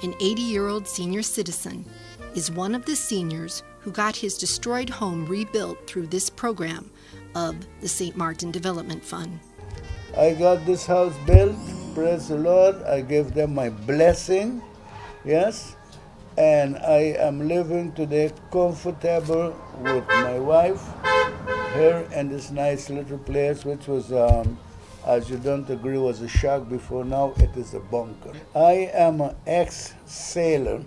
an 80-year-old senior citizen, is one of the seniors who got his destroyed home rebuilt through this program of the St. Martin Development Fund. I got this house built, praise the Lord. I give them my blessing, yes, and I am living today comfortable with my wife here in this nice little place, which was, as you don't agree, was a shack before. Now it is a bunker. I am an ex-sailor,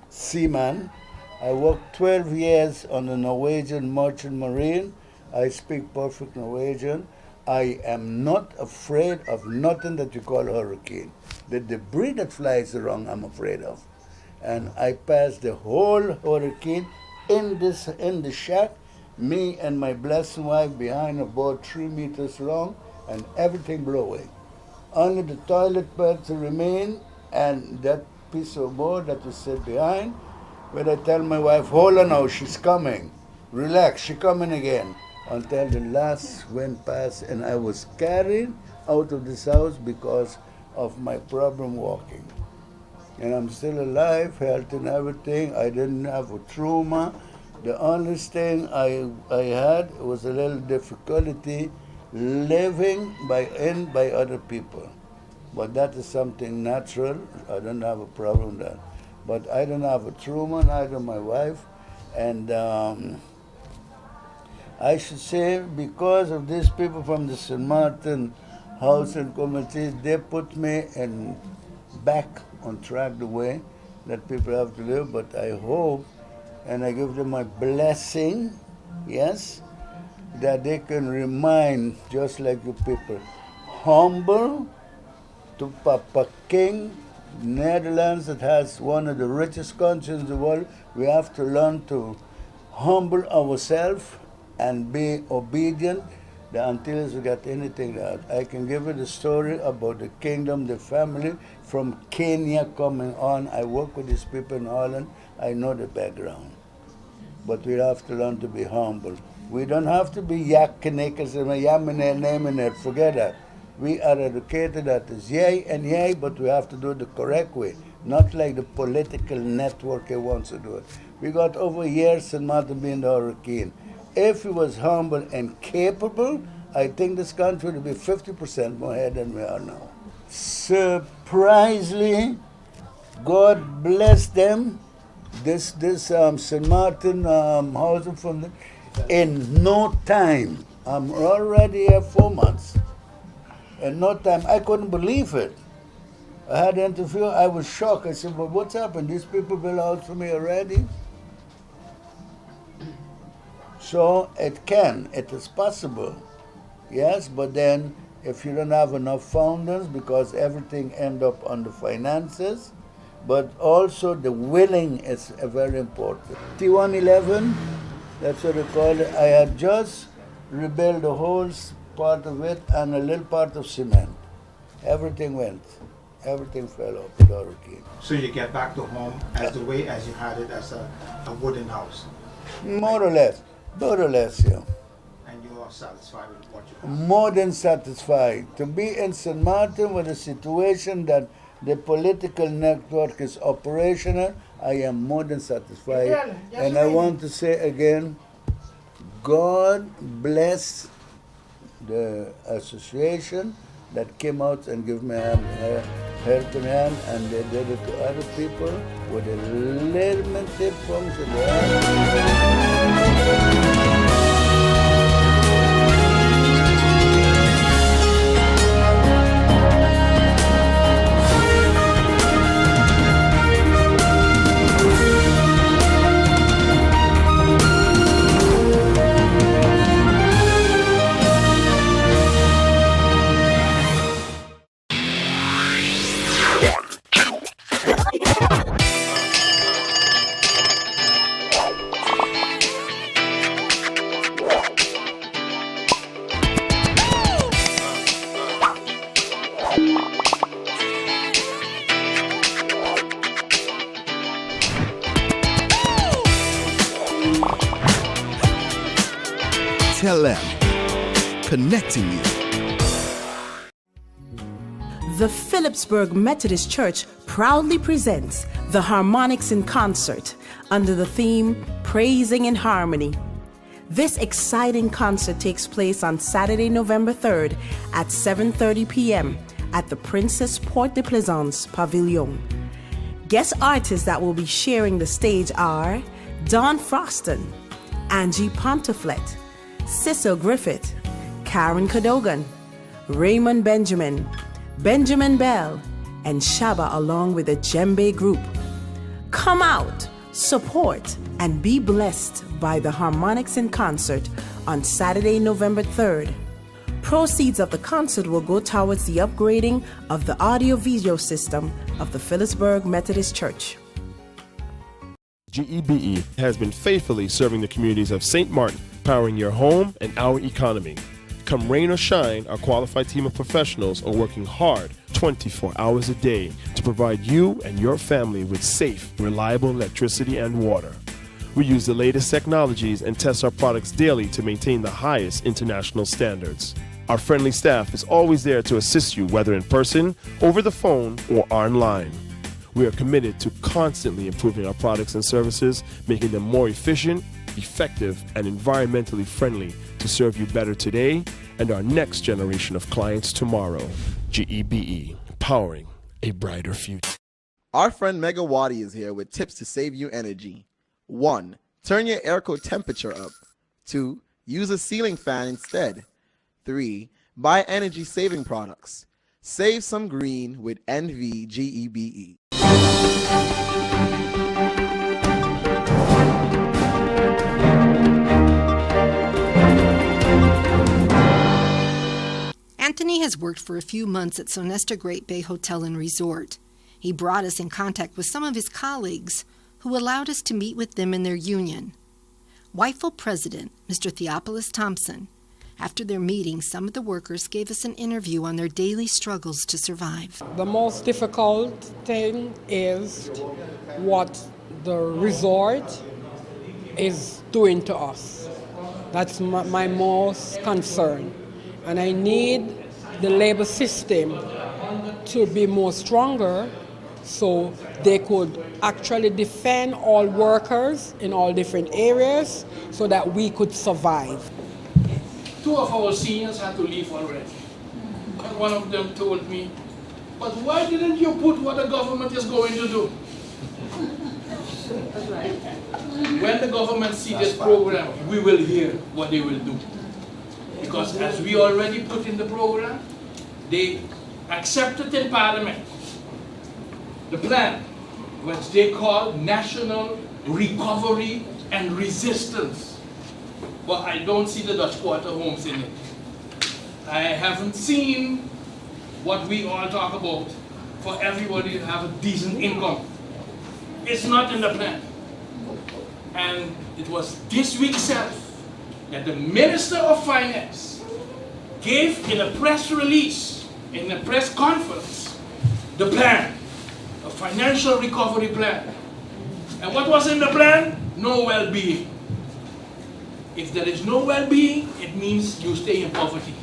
seaman. I worked 12 years on the Norwegian Merchant Marine. I speak perfect Norwegian. I am not afraid of nothing that you call hurricane. The debris that flies around, I'm afraid of. And I passed the whole hurricane in the shack, me and my blessed wife behind a boat 3 meters long, and everything blew away. Only the toilet beds remain, and that piece of board that was set behind, where I tell my wife, hold on now, she's coming. Relax, she's coming again. Until the last wind passed, and I was carried out of this house because of my problem walking. And I'm still alive, health and everything. I didn't have a trauma. The only thing I had was a little difficulty living by other people. But that is something natural. I don't have a problem with that. But I don't have a trauma, neither my wife. And I should say, because of these people from the St. Martin Housing Committee, they put me back on track the way that people have to live. But I hope, and I give them my blessing, yes, that they can remain just like you people, humble to Papa King, Netherlands, that has one of the richest countries in the world. We have to learn to humble ourselves and be obedient until we get anything out. I can give you the story about the kingdom, the family from Kenya coming on. I work with these people in Holland. I know the background. But we have to learn to be humble. We don't have to be yakkinekers and yaminel, forget that. We are educated, that is yay and yay, but we have to do it the correct way, not like the political network wants to do it. We got over years and Martin being the hurricane. If he was humble and capable, I think this country would be 50% more ahead than we are now. Surprisingly, God bless them. This St. Martin housing fund, in no time, I'm already here 4 months. In no time, I couldn't believe it. I had an interview, I was shocked. I said, well, what's happened? These people built a house for me already? So it is possible, yes, but then if you don't have enough founders, because everything ends up on the finances, but also the willing is very important. T111, that's what they call it. I had just rebuilt the whole part of it and a little part of cement. Everything went. Everything fell off the hurricane. So you get back to home as the way as you had it as a wooden house? More or less, yeah. And you are satisfied with what you have? More than satisfied. To be in St. Martin with a situation that the political network is operational, I am more than satisfied. And I want to say again, God bless the association that came out and gave me helping hand, and they did it to other people with a limited function. Connecting you. The Phillipsburg Methodist Church proudly presents The Harmonics in Concert, under the theme Praising in Harmony. This exciting concert takes place on Saturday, November 3rd at 7:30 p.m. at the Princess Port de Plaisance Pavilion. Guest artists that will be sharing the stage are Dawn Froston, Angie Ponteflet, Cecil Griffith, Karen Cadogan, Raymond Benjamin, Benjamin Bell, and Shaba, along with the Djembe Group. Come out, support, and be blessed by the Harmonics in Concert on Saturday, November 3rd. Proceeds of the concert will go towards the upgrading of the audio-video system of the Phillipsburg Methodist Church. GEBE has been faithfully serving the communities of St. Martin, powering your home and our economy. Come rain or shine, our qualified team of professionals are working hard 24 hours a day to provide you and your family with safe, reliable electricity and water. We use the latest technologies and test our products daily to maintain the highest international standards. Our friendly staff is always there to assist you, whether in person, over the phone, or online. We are committed to constantly improving our products and services, making them more efficient, effective, and environmentally friendly to serve you better today and our next generation of clients tomorrow. GEBE, powering a brighter future. Our friend Megawati is here with tips to save you energy. 1. Turn your airco temperature up. 2. Use a ceiling fan instead. 3. Buy energy-saving products. Save some green with NVGEBE. Anthony has worked for a few months at Sonesta Great Bay Hotel and Resort. He brought us in contact with some of his colleagues who allowed us to meet with them in their union. WIFO President, Mr. Theophilus Thompson. After their meeting, some of the workers gave us an interview on their daily struggles to survive. The most difficult thing is what the resort is doing to us. That's my most concern. And I need the labor system to be more stronger so they could actually defend all workers in all different areas so that we could survive. 2 of our seniors had to leave already. And one of them told me, but why didn't you put what the government is going to do? When the government sees this program, we will hear what they will do. Because as we already put in the program, they accepted in Parliament the plan, which they call National Recovery and Resistance. But I don't see the Dutch Quarter homes in it. I haven't seen what we all talk about for everybody to have a decent income. It's not in the plan. And it was this week itself that the Minister of Finance gave in a press release, in a press conference, the plan, a financial recovery plan. And what was in the plan? No well-being. If there is no well-being, it means you stay in poverty.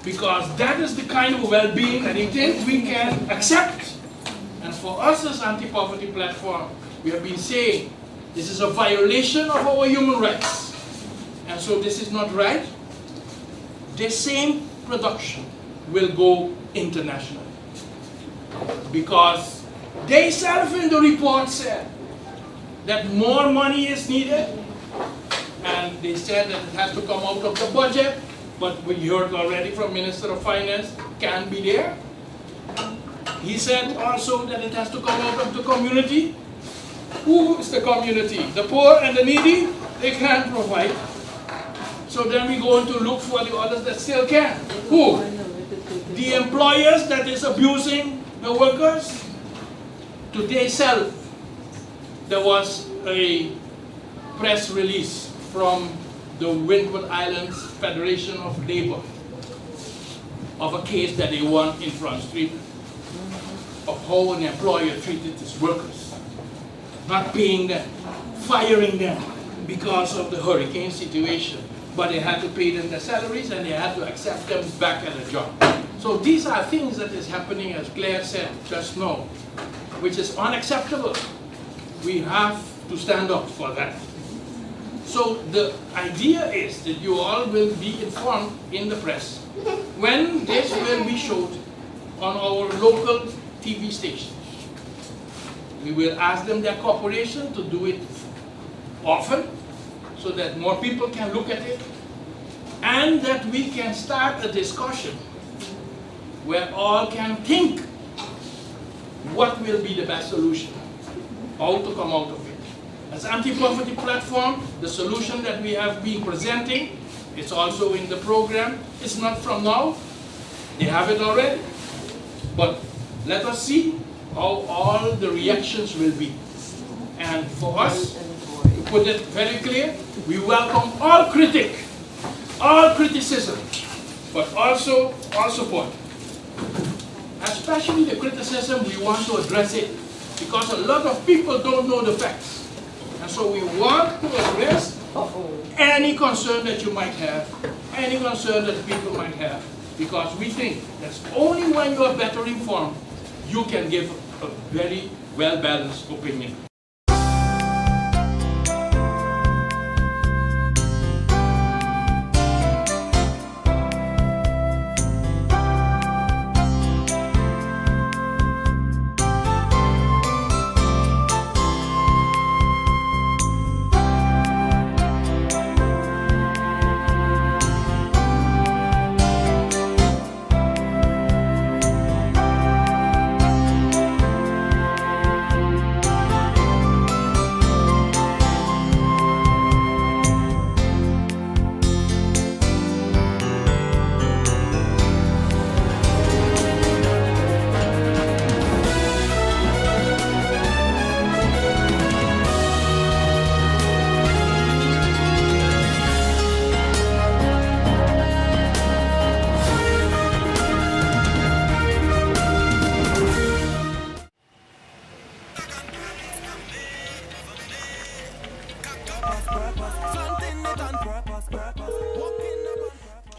Because that is the kind of well-being that I think we can accept. And for us as Anti-Poverty Platform, we have been saying this is a violation of our human rights. And so this is not right. This same production will go international. Because they self in the report said that more money is needed. And they said that it has to come out of the budget, but we heard already from Minister of Finance, can be there. He said also that it has to come out of the community. Who is the community? The poor and the needy? They can't provide. So then we go on to look for the others that still can. Who? The employers that is abusing the workers? Today itself, there was a press release from the Windward Islands Federation of Labor of a case that they won in Front Street of how an employer treated his workers, not paying them, firing them because of the hurricane situation, but they had to pay them their salaries and they had to accept them back at a job. So these are things that is happening, as Claire said just now. which is unacceptable, we have to stand up for that. So the idea is that you all will be informed in the press when this will be showed on our local TV stations. We will ask them their cooperation to do it often so that more people can look at it and that we can start a discussion where all can think what will be the best solution, how to come out of it. As anti-poverty platform, the solution that we have been presenting, it's also in the program. It's not from now, they have it already. But let us see how all the reactions will be. And for us, to put it very clear, we welcome all criticism, but also all support. Especially the criticism, we want to address it because a lot of people don't know the facts. And so we want to address any concern that you might have, any concern that people might have, because we think that's only when you are better informed, you can give a very well-balanced opinion.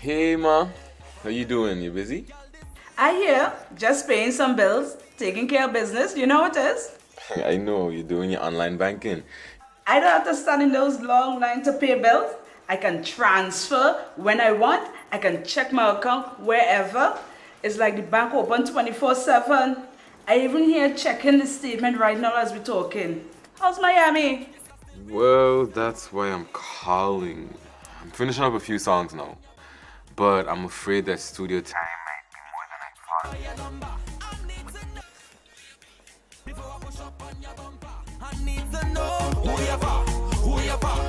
Hey ma, how you doing? You busy? I hear, just paying some bills, taking care of business, you know what it is? I know, you're doing your online banking. I don't have to stand in those long lines to pay bills. I can transfer when I want. I can check my account wherever. It's like the bank open 24/7. I even here checking the statement right now as we're talking. How's Miami? Well, that's why I'm calling. I'm finishing up a few songs now, but I'm afraid that studio time might be more than I thought.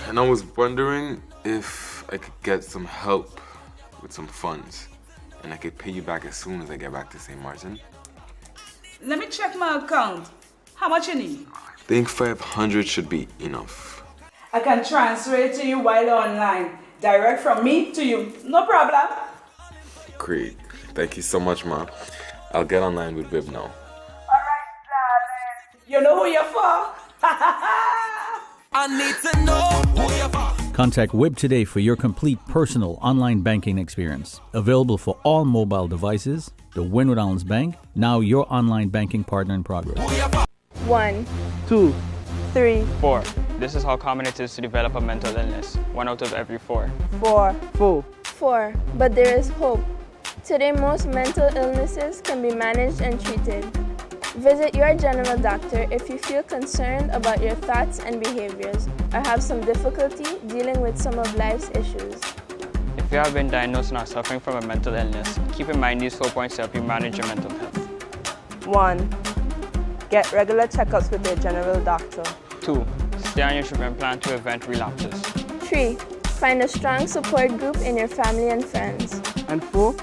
And I was wondering if I could get some help with some funds, and I could pay you back as soon as I get back to St. Martin. Let me check my account. How much you need? I think 500 should be enough. I can transfer it to you while you're online. Direct from me to you. No problem. Great. Thank you so much, Ma. I'll get online with Bib now. Alright, darling. You know who you're for? I need to know who you're for. Contact WIB today for your complete personal online banking experience. Available for all mobile devices. The Wynwood Islands Bank, now your online banking partner in progress. 1, 2, 3, 4. This is how common it is to develop a mental illness. 1 out of every 4. 4. 4. But there is hope. Today, most mental illnesses can be managed and treated. Visit your general doctor if you feel concerned about your thoughts and behaviors or have some difficulty dealing with some of life's issues. If you have been diagnosed and are suffering from a mental illness, keep in mind these 4 points to help you manage your mental health. 1. Get regular checkups with your general doctor. 2. Stay on your treatment plan to prevent relapses. 3. Find a strong support group in your family and friends. And 4.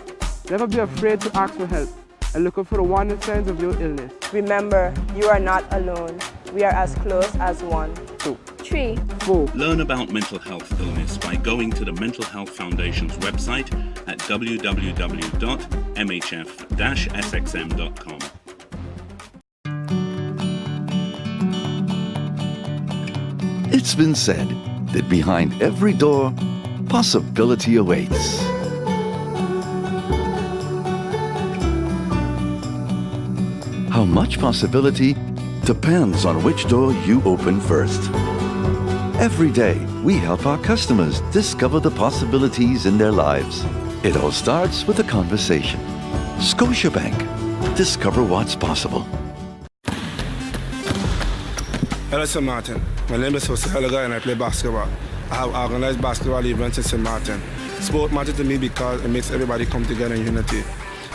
Never be afraid to ask for help and look out for the warning signs of your illness. Remember, you are not alone. We are as close as one. 2. 3. 4. Learn about mental health illness by going to the Mental Health Foundation's website at www.mhf-sxm.com. It's been said that behind every door, possibility awaits. How much possibility depends on which door you open first. Every day, we help our customers discover the possibilities in their lives. It all starts with a conversation. Scotiabank. Discover what's possible. Hello, St. Martin. My name is Jose Helaga and I play basketball. I have organized basketball events in St. Martin. Sport matters to me because it makes everybody come together in unity.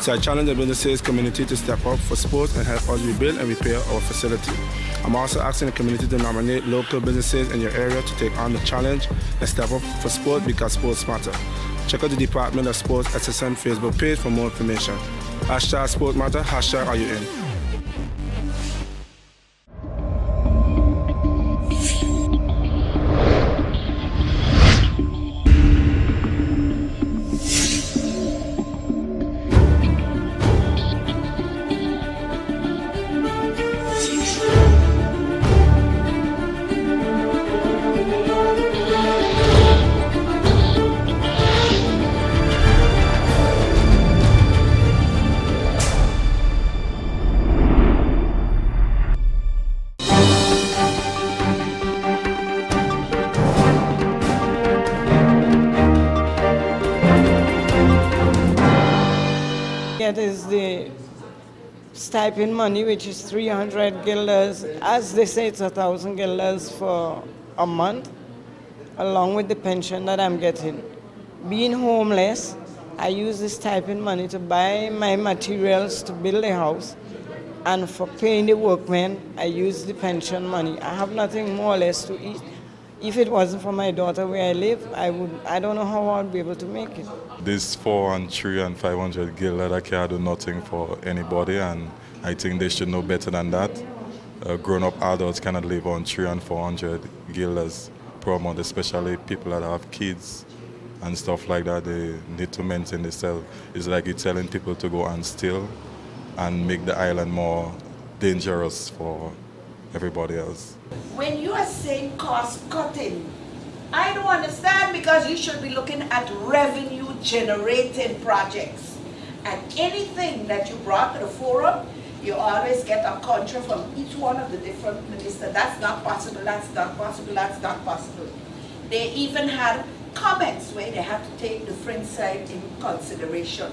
So I challenge the businesses community to step up for sports and help us rebuild and repair our facility. I'm also asking the community to nominate local businesses in your area to take on the challenge and step up for sport because sports matter. Check out the Department of Sports SXM Facebook page for more information. Hashtag Sport Matter, hashtag Are You In? It is the stipend money, which is 300 guilders. As they say, it's 1,000 guilders for a month, along with the pension that I'm getting. Being homeless, I use the stipend money to buy my materials to build a house, and for paying the workmen, I use the pension money. I have nothing more or less to eat. If it wasn't for my daughter where I live, I don't know how I'd be able to make it. This 400, 300, and 500 guilders that can't do nothing for anybody, and I think they should know better than that. Grown-up adults cannot live on 300 and 400 guilders per month, especially people that have kids and stuff like that. They need to maintain themselves. It's like you're telling people to go and steal and make the island more dangerous for everybody else. When you are saying cost cutting, I don't understand, because you should be looking at revenue generating projects. And anything that you brought to the forum, you always get a contra from each one of the different ministers. That's not possible, that's not possible, that's not possible. They even had comments where they had to take the French side in consideration.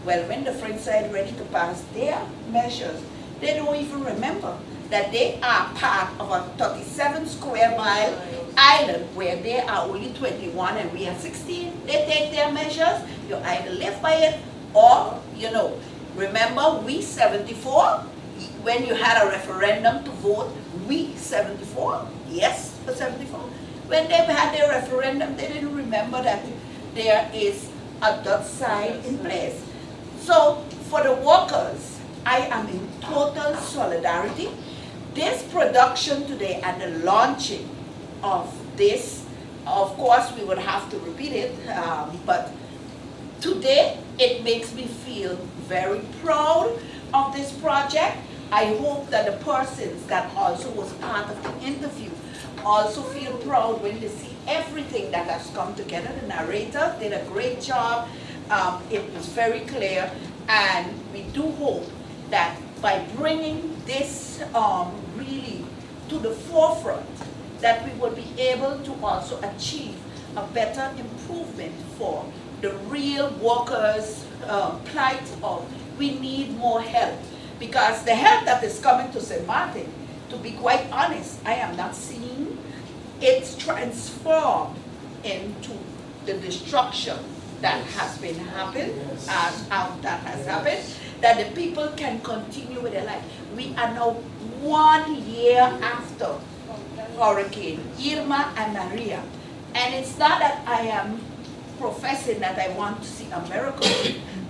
Well, when the French side ready to pass their measures, they don't even remember that they are part of a 37 square mile island where they are only 21 and we are 16. They take their measures, you either live by it or, remember we 74, when you had a referendum to vote, we 74, yes for 74. When they had their referendum, they didn't remember that there is a Dutch side in place. So for the workers, I am in total solidarity. This production today and the launching of this, of course we would have to repeat it, but today it makes me feel very proud of this project. I hope that the persons that also was part of the interview also feel proud when they see everything that has come together. The narrator did a great job. It was very clear, and we do hope that by bringing this really to the forefront, that we will be able to also achieve a better improvement for the real workers' plight of we need more help. Because the help that is coming to St. Martin, to be quite honest, I am not seeing it's transformed into the destruction that has been happened, that the people can continue with their life. We are now 1 year after Hurricane Irma and Maria. And it's not that I am professing that I want to see a miracle,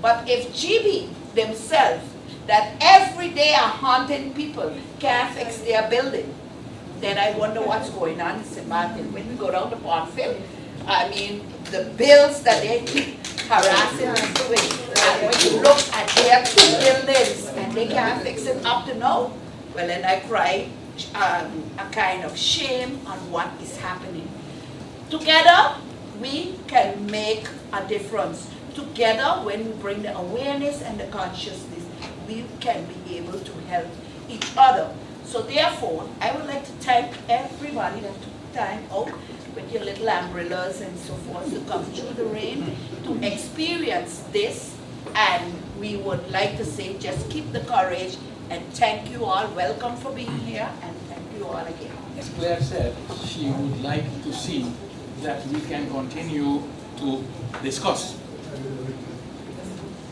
but if GB themselves, that every day are haunting people, can't fix their building, then I wonder what's going on in St. Martin. When we go down to Pondfield, I mean, the bills that they keep harassing us with, and when you look at their 2 buildings and they can't fix it up to now, well, then I cry a kind of shame on what is happening. Together, we can make a difference. Together, when we bring the awareness and the consciousness, we can be able to help each other. So therefore, I would like to thank everybody that took time out with your little umbrellas and so forth to come through the rain to experience this. And we would like to say, just keep the courage and thank you all. Welcome for being here and thank you all again. As Claire said, she would like to see that we can continue to discuss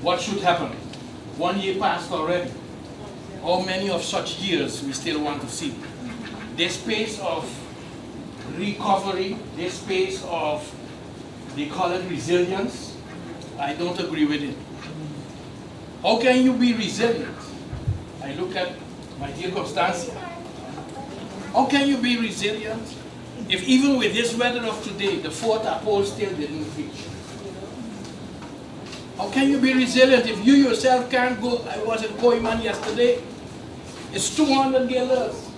what should happen. 1 year passed already. How many of such years we still want to see? This pace of recovery, this pace of, they call it resilience, I don't agree with it. How can you be resilient? I look at my dear Constancia. How can you be resilient if even with this weather of today, the 4th pole still didn't reach? How can you be resilient if you yourself can't go? I was in Koiman yesterday. It's 200 guilders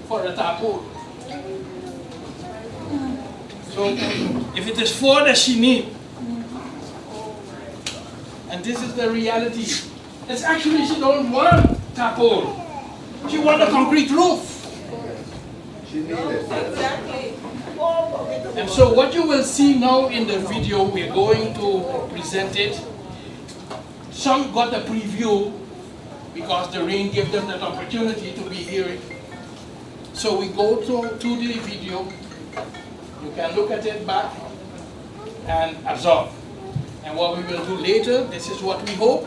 for a tarpole. So if it is 4 that she needs, and this is the reality, it's actually she don't want tarpole. She wants a concrete roof. She needs it. Exactly. And so what you will see now in the video, we're going to present it. Some got a preview because the rain gave them that opportunity to be here. So we go to the video. You can look at it back and absorb. And what we will do later, this is what we hope,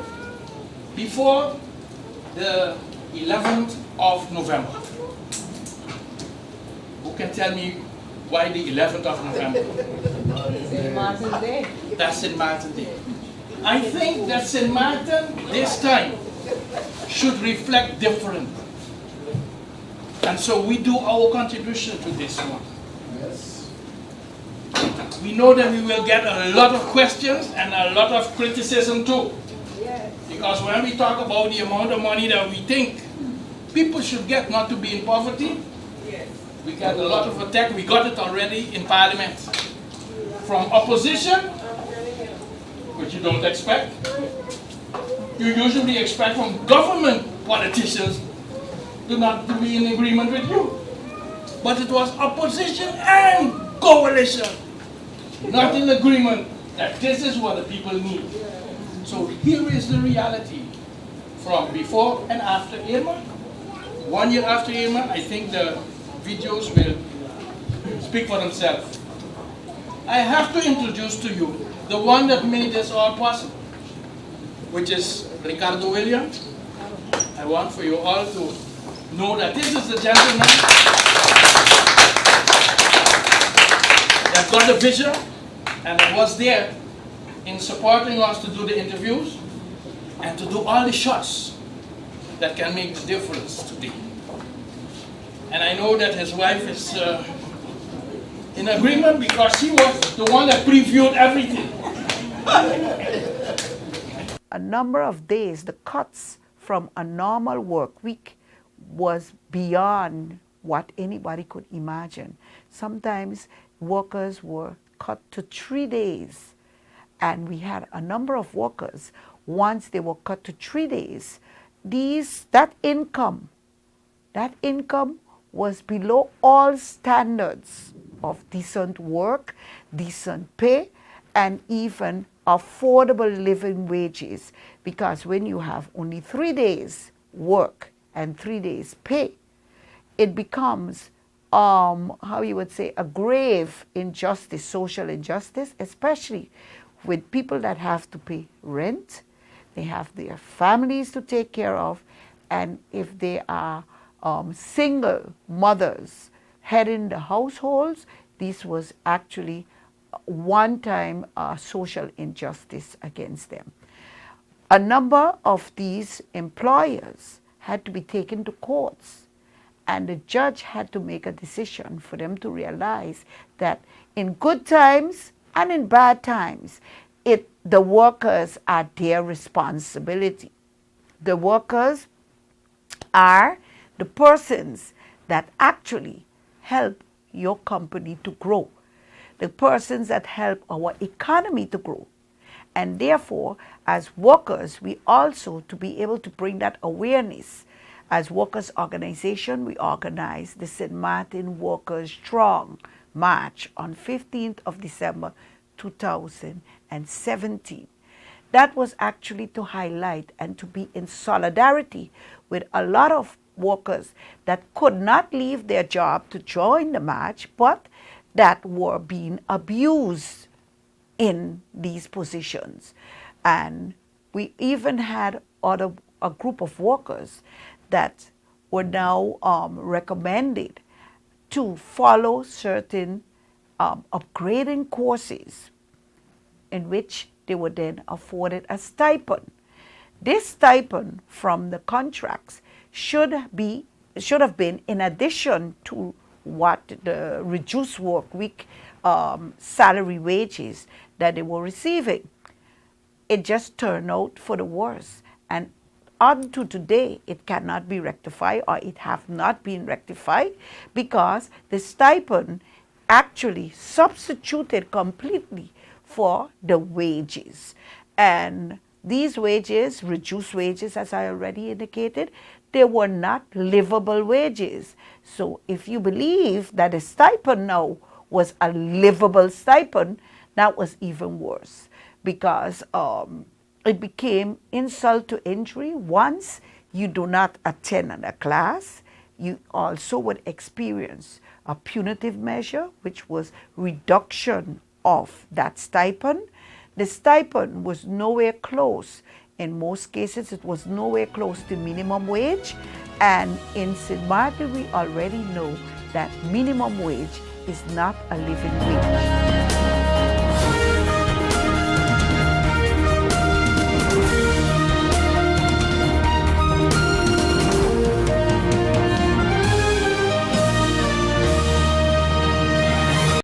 before the 11th of November. Who can tell me why the 11th of November? St. Martin's Day. That's St. Martin's Day. I think that St. Martin this time should reflect different. And so we do our contribution to this one. Yes. We know that we will get a lot of questions and a lot of criticism too. Yes. Because when we talk about the amount of money that we think people should get not to be in poverty, Yes. we get a lot of attack. We got it already in Parliament. From opposition, which you don't expect. You usually expect from government politicians to not to be in agreement with you. But it was opposition and coalition not in agreement that this is what the people need. So here is the reality from before and after Irma. 1 year after Irma, I think the videos will speak for themselves. I have to introduce to you the one that made this all possible, which is Ricardo Williams. I want for you all to know that this is the gentleman that got the vision and that was there in supporting us to do the interviews and to do all the shots that can make the difference today. And I know that his wife is in agreement because she was the one that previewed everything. A number of days, the cuts from a normal work week was beyond what anybody could imagine. Sometimes workers were cut to 3 days, and we had a number of workers, once they were cut to 3 days, that income was below all standards of decent work, decent pay, and even affordable living wages. Because when you have only 3 days work and 3 days pay, it becomes, how you would say, a grave injustice, social injustice, especially with people that have to pay rent, they have their families to take care of, and if they are single mothers heading the households, this was actually one-time social injustice against them. A number of these employers had to be taken to courts, and the judge had to make a decision for them to realize that in good times and in bad times, the workers are their responsibility. The workers are the persons that actually help your company to grow, the persons that help our economy to grow. And therefore, as workers, we also to be able to bring that awareness As workers' organization, we organized the St. Martin Workers Strong March on 15th of December 2017. That was actually to highlight and to be in solidarity with a lot of workers that could not leave their job to join the march, but that were being abused in these positions. And we even had a group of workers that were now recommended to follow certain upgrading courses in which they were then afforded a stipend. This stipend from the contracts should have been in addition to what the reduced work week salary wages that they were receiving. It just turned out for the worse, and unto today it cannot be rectified, or it have not been rectified, because the stipend actually substituted completely for the wages. And these wages, reduced wages, as I already indicated, they were not livable wages. So if you believe that a stipend now was a livable stipend, that was even worse, because it became insult to injury. Once you do not attend a class, you also would experience a punitive measure, which was reduction of that stipend. The stipend was nowhere close. In most cases, it was nowhere close to minimum wage. And in St. Martin, we already know that minimum wage is not a living wage.